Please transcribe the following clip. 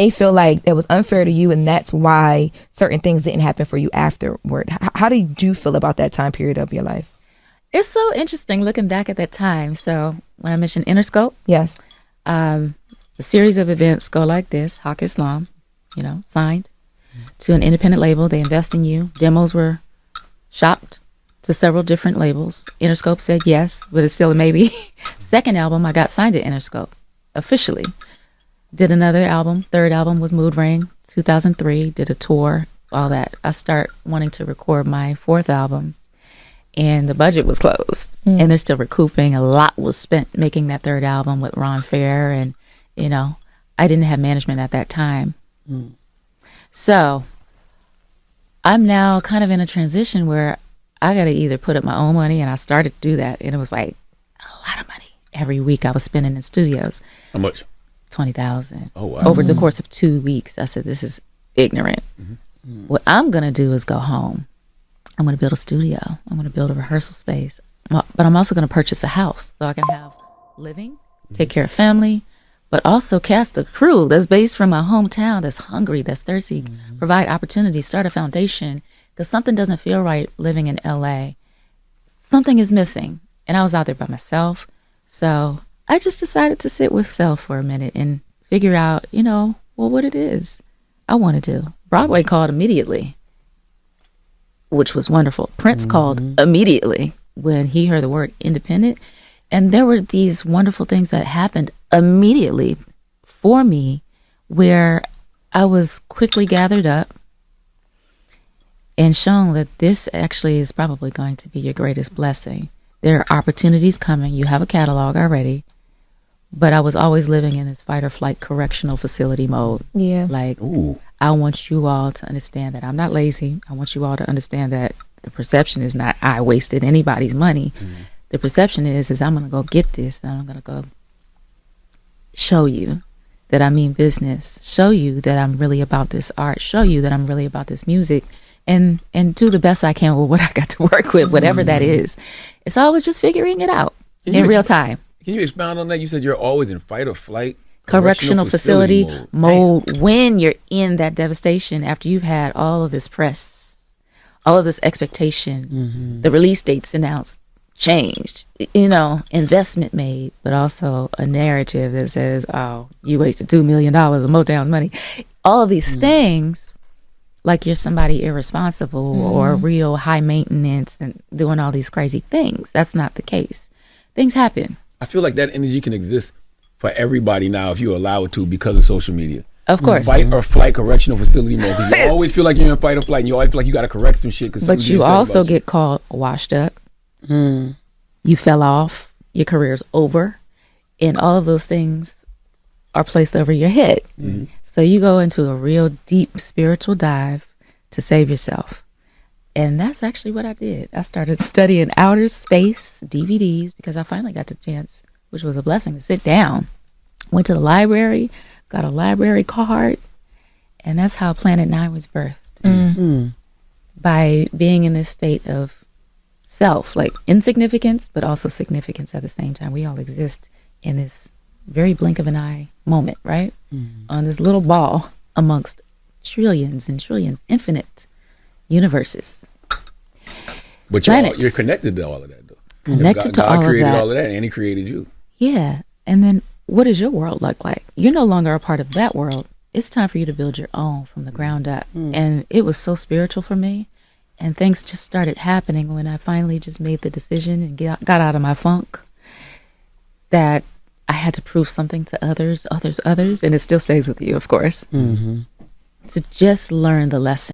may feel like it was unfair to you, and that's why certain things didn't happen for you afterward. How did you feel about that time period of your life? It's so interesting looking back at that time. So when I mentioned Interscope, Yes. the series of events go like this: Hawk Islam, signed to an independent label. They invest in you. Demos were shopped to several different labels. Interscope said yes, but it's still a maybe. Second album, I got signed to Interscope officially. Did another album. Third album was Mood Ring, 2003. Did a tour, all that. I start wanting to record my fourth album, and the budget was closed. And they're still recouping. A lot was spent making that third album with Ron Fair, and, I didn't have management at that time. So I'm now kind of in a transition where I got to either put up my own money, and I started to do that, and it was like a lot of money. Every week I was spending in studios. How much? $20,000. Oh, wow. Over the course of 2 weeks. I said, this is ignorant. What I'm going to do is go home. I'm going to build a studio. I'm going to build a rehearsal space. But I'm also going to purchase a house so I can have living, take care of family, but also cast a crew that's based from my hometown, that's hungry, that's thirsty, provide opportunities, start a foundation, because something doesn't feel right living in LA. Something is missing. And I was out there by myself. So I just decided to sit with self for a minute and figure out, what it is I want to do. Broadway called immediately, which was wonderful. Prince called immediately when he heard the word independent. And there were these wonderful things that happened immediately for me where I was quickly gathered up and shown that this actually is probably going to be your greatest blessing. There are opportunities coming. You have a catalog already. But I was always living in this fight or flight correctional facility mode. Yeah. Like, Ooh. I want you all to understand that I'm not lazy. I want you all to understand that the perception is not I wasted anybody's money. The perception is I'm going to go get this, and I'm going to go show you that I mean business, show you that I'm really about this art, show you that I'm really about this music, and do the best I can with what I got to work with, whatever that is. It's always just figuring it out in real time. Can you expound on that? You said you're always in fight or flight. Correctional facility mode. When you're in that devastation after you've had all of this press, all of this expectation, the release dates announced, changed, investment made, but also a narrative that says, oh, you wasted $2 million of Motown money. All of these things, like you're somebody irresponsible or real high maintenance and doing all these crazy things. That's not the case. Things happen. I feel like that energy can exist for everybody now if you allow it to because of social media. Of course. Fight or flight correctional facility mode. Because you always feel like you're in fight or flight, and you always feel like you got to correct some shit. But you also get called washed up. You fell off. Your career's over. And all of those things are placed over your head. So you go into a real deep spiritual dive to save yourself. And that's actually what I did. I started studying outer space DVDs because I finally got the chance, which was a blessing, to sit down. Went to the library, got a library card, and that's how Planet 9 was birthed. By being in this state of self, like insignificance, but also significance at the same time. We all exist in this very blink of an eye moment, right? On this little ball amongst trillions and trillions, infinite universes. But you're connected to all of that, though. Connected to all of that. God created all of that, and He created you. Yeah. And then what does your world look like? You're no longer a part of that world. It's time for you to build your own from the ground up. And it was so spiritual for me. And things just started happening when I finally just made the decision and got out of my funk that I had to prove something to others. And it still stays with you, of course. To just learn the lesson.